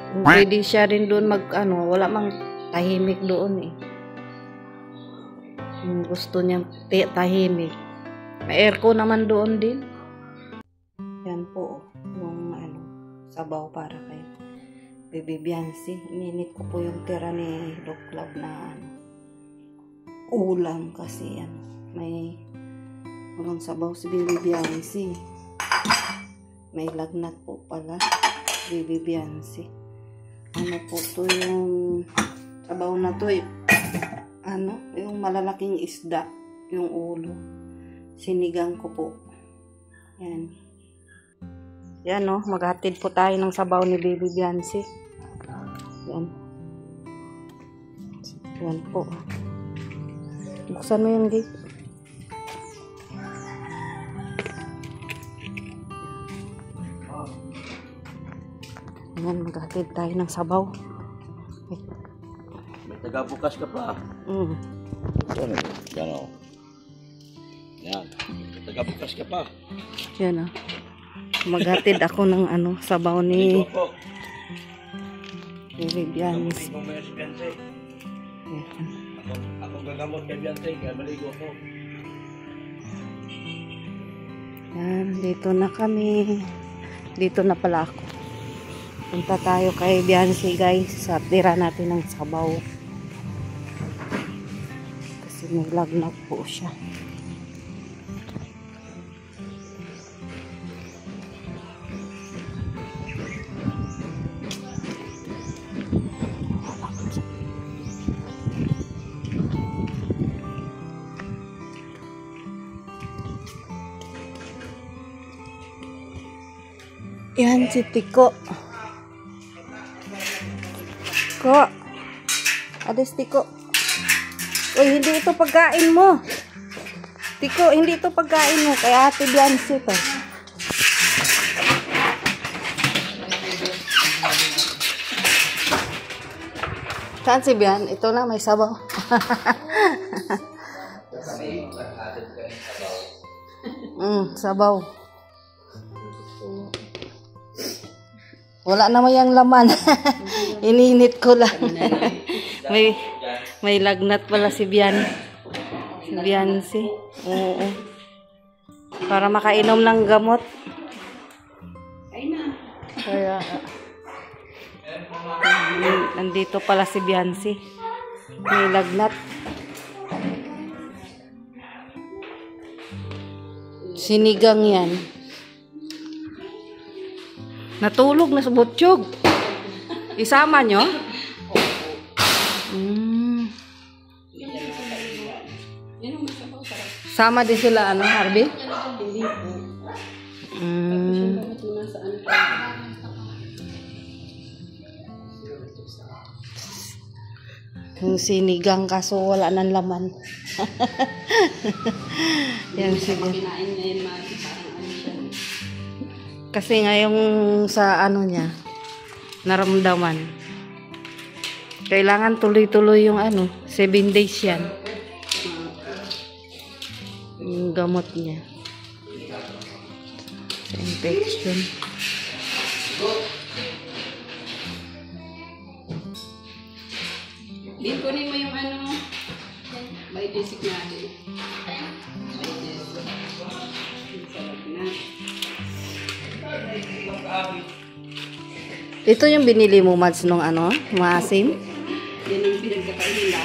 Pwede siya rin doon mag ano, wala mang tahimik doon eh. Gusto niyang tahimik. May aircon naman doon din. Yan po, yung ano, sabaw para kay Baby Biancy. Ininit ko po yung tira ni Doc Love na ano, ulam kasi yan. May walang sabaw si Baby Biancy. May lagnat po pala Baby Biancy. Ano po to yung sabaw na to eh. Ano, yung malalaking isda, yung ulo. Sinigang ko po. Yan. Yan no, maghatid po tayo ng sabaw ni Baby Biancy. Yan. Yan po. Buksan mo yung gate. Yan, maghatid tayo ng sabaw. May taga-bukas ka pa. Yan, yan o. Yan. May taga-bukas ka pa. Yan o. Maghatid ako ng ano, sabaw ni Baby Biancy. Ako gagamot kay Biancy, kaya maligo ko. Yan, dito na kami. Dito na pala ako. Punta tayo kay Biancy guys. Sa tira natin ng sabaw. Kasi may lagnat po siya. Yan si Tiko. Ko. Ades Tiko. Uy, hindi ito pagkain mo. Tiko, hindi ito pagkain mo. Kaya Ate Biancy to. Saan si Bian? Ito na, may sabaw. Sabaw. Wala naman yung laman. Ininit ko lang. may lagnat pala si Bian. Si Biancy. Oo. Para makainom ng gamot. Kaya nandito pala si Biancy. May lagnat. Sinigang yan. Natulog na sa butsyog. Isama nyo? Sama din sila, ano, Harvey? Yung sinigang kaso wala nang laman. Yan sige. Kasi ngayong sa ano niya, naramdaman. Kailangan tuloy-tuloy yung ano, 7 days yan. Yung gamot niya. Sa infection. Din kunin mo yung ano, by basic natin. Ito yung binili mo, Mads, nung ano? Maasim? Yan yung pinagkakain nila.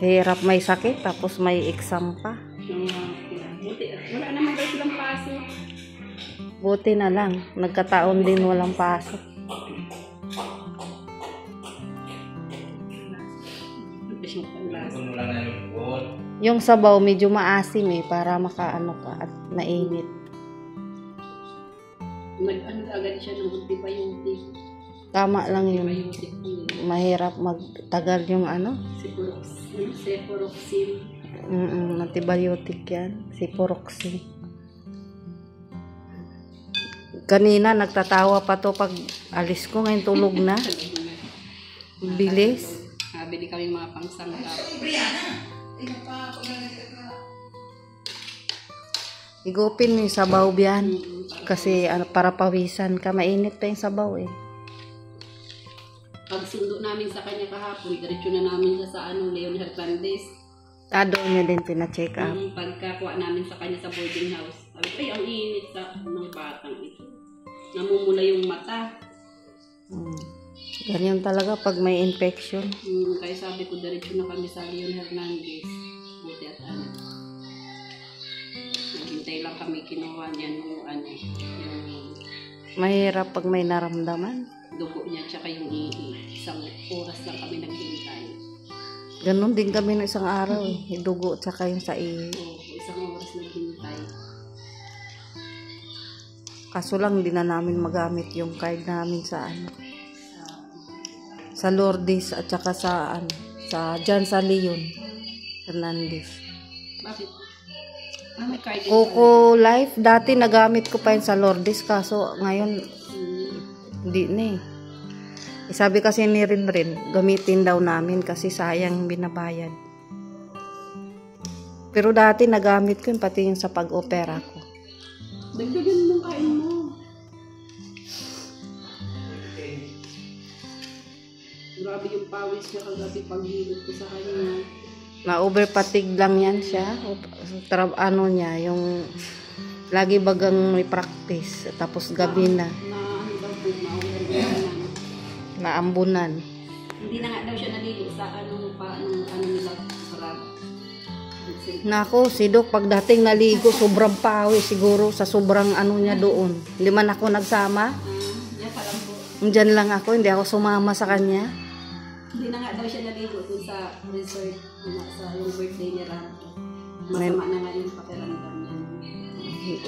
Hirap may sakit, tapos may exam pa. Wala naman daw silang pasok. Buti na lang. Nagkataon din walang pasok. Yung sabaw medyo maasim eh, para makaano ka at mainit. Mag-ano agad siya ng antibiotic. Tama lang yun. Mahirap magtagal yung ano? Cefuroxime. Antibiotic yan. Cefuroxime. Kanina nagtatawa pa to pag alis ko, ngayon tulog na. Bilis. Bili kami mga pangsangkap. Igupin mo yung sabaw, Bian. Para Kasi ano, para pawisan ka. Mainit pa yung sabaw eh. Pag sundo namin sa kanya kahapon, diretso na namin siya sa Leon Hernandez. Doon niya din pina-check up. Ang pagkakuha namin sa kanya sa boarding house. Sabi ko, ay, ang init ng batang ito. Namumula yung mata. Ganyan talaga pag may infection. Kaya sabi ko, diretso na kami sa Leon Hernandez. Buti at ano. Naghintay lang kami kinuha niya nung yung Mahirap pag may naramdaman. dugo niya tsaka yung isang oras lang kami naghintay. Ganon din kami ng isang araw eh. Yung dugo tsaka yung sa Oo, isang oras naghintay. Kaso lang hindi na namin magamit yung card namin sa sa Lourdes at saka sa dyan sa Leon Hernandez. Bakit? May card din Coco Life, dati nagamit ko pa yun sa Lourdes kaso ngayon hindi na eh. Sabi kasi ni Rin, gamitin daw namin kasi sayang binabayad. Pero dati nagamit ko yun pati yung sa pag-opera ko. Dagdagan mo kain mo. Grabe yung pawis niya kagabi paghilot ko sa kanya. Na-overfatigue lang yan siya. Ano niya, yung lagi bagang may practice. Tapos gabi na. Naambunan. Hindi na nga daw siya naligo sa ano nila sarap. Nako, si Doc, pagdating naligo, sobrang pawi siguro sa sobrang ano niya doon. 5 na ako nagsama. Yan pa lang po. Diyan lang ako, hindi ako sumama sa kanya. Hindi na nga daw siya naligo dun sa resort sa yung birthday niya lang. Masama na nga yung pakiramdam niya.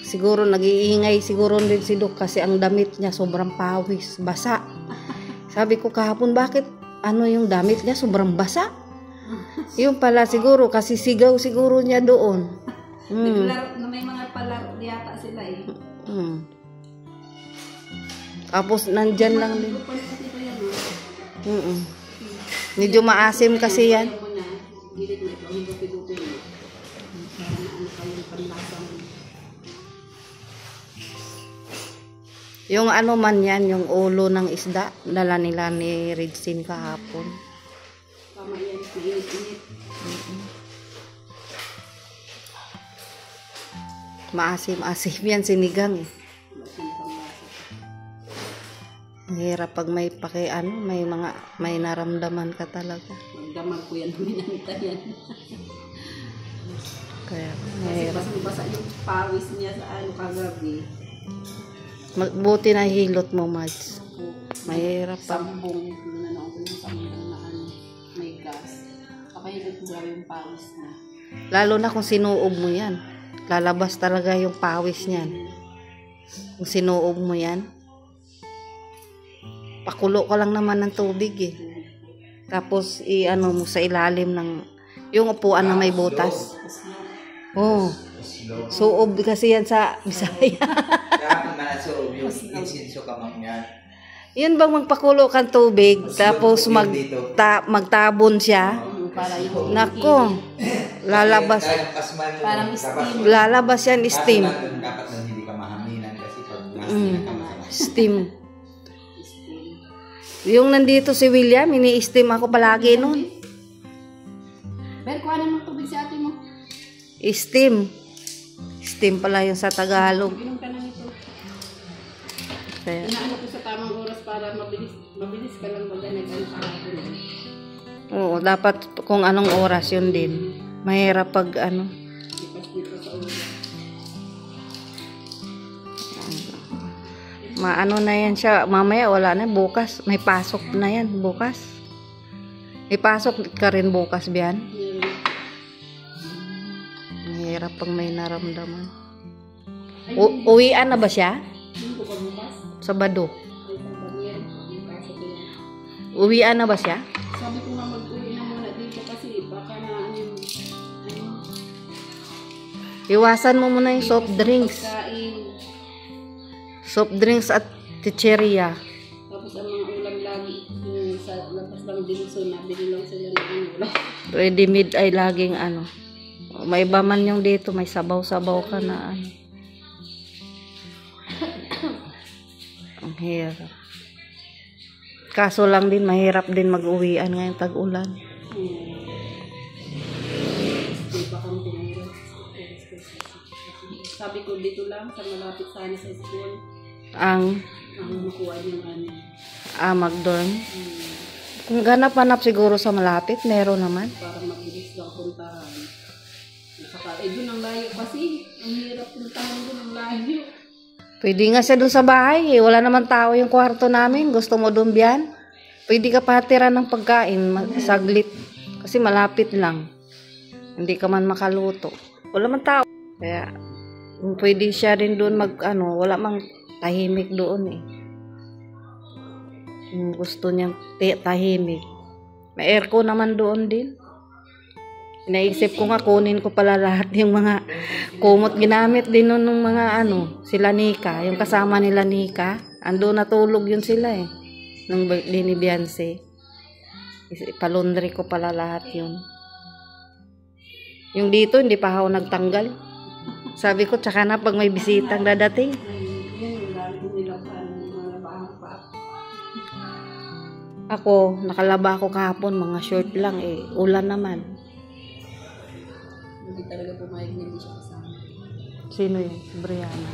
Siguro nag-iingay siguro din si Doc kasi ang damit niya sobrang pawis, basa. Sabi ko kahapon, bakit yung damit niya sobrang basa? Yung pala siguro kasi sigaw siguro niya doon. Naglaro, may mga palaro yata sila eh. Tapos nandyan lang din. Medyo maasim kasi yan. Yung ano man yan, yung ulo ng isda, dala nila ni Ridsin kahapon. Tama yan, mainit-init. Maasim-asim yan, sinigang eh. Mahirap pag may may naramdaman ka talaga. Magdamag ko yan, minanta yan. Kaya Kasi mahirap. basa yung pawis niya sa kagabi. Buti na hilot mo, Mads. Mahirap pa. Sambong, nananaon ko yung sambong na may gas. Pakahilot ko yung pawis niya. Lalo na kung sinuob mo yan. Lalabas talaga yung pawis niyan. Kung sinuob mo yan. Pakulo ka lang naman ng tubig eh. Tapos i-ano mo sa ilalim ng yung upuan na may butas. Oh. Suob kasi yan sa Bisaya. Kahapon man suob yung insinso ka mang yan. Yun bang magpakulo kang tubig tapos magtabon siya. Para yung Nako. Lalabas. parang steam. Lalabas yan steam. Dapat na hindi ka mahaminan kasi pag mahaminan ka masama. Steam. Yung nandito si William, ini-steam ako palagi nun. Pero kuha na ng tubig sa atin mo. Steam. Steam pala yung sa Tagalog. Inom ka na nito. Kaya, Inaano ko sa tamang oras para mabilis ka lang mag-ano kahapon. oo, dapat kung anong oras yun din. Mahirap pag ano. Lipas-lipas sa oras. Maano na yan siya. Mamaya wala na. Bukas. May pasok na yan. Bukas. May pasok ka rin bukas, Bian. Mahirap pag may naramdaman. Uwian na ba siya? Hindi ko pa bukas. Sabado. Ay, sabado yan. Pasok ko yan. Uwian na ba siya? Sabi ko nga mag-uwi na muna dito kasi baka na Iwasan mo muna yung soft drinks. pagkain. Soft drinks at chicheria. Tapos ang mga ulam lagi yung sa labas lang din so nabili lang sila ng ulam. Ready made ay laging ano. May iba man yung dito. May sabaw-sabaw ka na ano. Hirap. Kaso lang din, mahirap din mag-uwian ngayong tag-ulan. Diba kang pinahirap? Sabi ko dito lang, sa malapit sana sa school, Ang makuha niyang ano. Magdorm. Kung ganap-hanap siguro sa malapit, meron naman. Para mabilis lang puntahan. Saka, doon ang layo kasi. Ang hirap puntahan doon ang layo. Pwede nga siya dun sa bahay. Wala naman tao yung kwarto namin. Gusto mo dun biyan? Pwede ka patira ng pagkain. Saglit. Kasi malapit lang. Hindi ka man makaluto. Wala man tao. Kaya, pwede siya rin dun wala mang tahimik doon eh. Gusto niyang tahimik. May aircon naman doon din. Naisip ko nga kunin ko pala lahat yung mga kumot ginamit din nun ng mga sila Nika, yung kasama nila Nika. Ando natulog yun sila eh. Nung birthday ni Beyonce. Palundri ko pala lahat yun. Yung dito hindi pa ako nagtanggal. Sabi ko tsaka na pag may bisitang dadating. Ako, nakalaba ako kahapon, mga short lang eh. Ulan naman. Hindi talaga pumayag na hindi siya kasama. Sino yun? Brianna.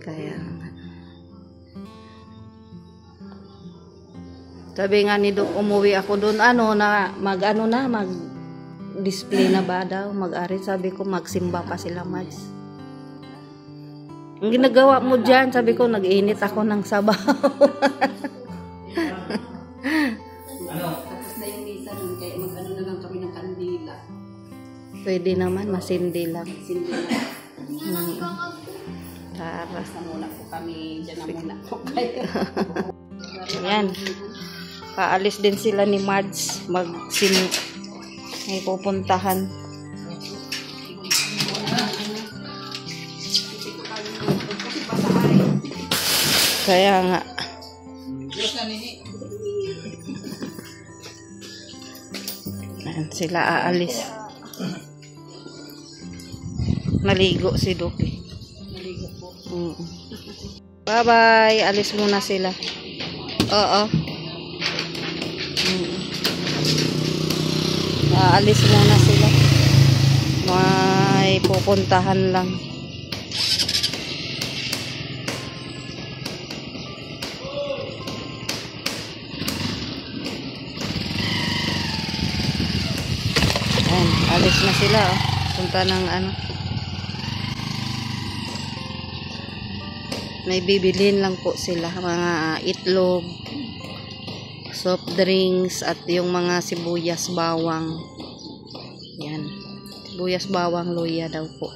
Kaya sabi nga ni Doc, umuwi ako doon, mag-display na ba daw, mag-ari. Sabi ko, magsimba pa sila, Mads. Ang ginagawa mo dyan, sabi ko, nag-init ako ng sabaw. Tapos na yung misa nun, kaya na lang kami ng kandila. Pwede naman, masindi lang. Sindi na. Tara. Basta muna po kami, dyan na muna po kayo. Ayan. Paalis din sila ni Mads. May pupuntahan. Kaya nga. Ayan, sila aalis. Naligo si Doki. Naligo po. Bye-bye. Alis muna sila. Oo. Aalis muna sila. May pupuntahan lang. Ayan, alis na sila. Punta ng may bibilin lang po sila. Mga itlog, soft drinks, at yung mga sibuyas bawang. Yan. Sibuyas bawang luya daw po.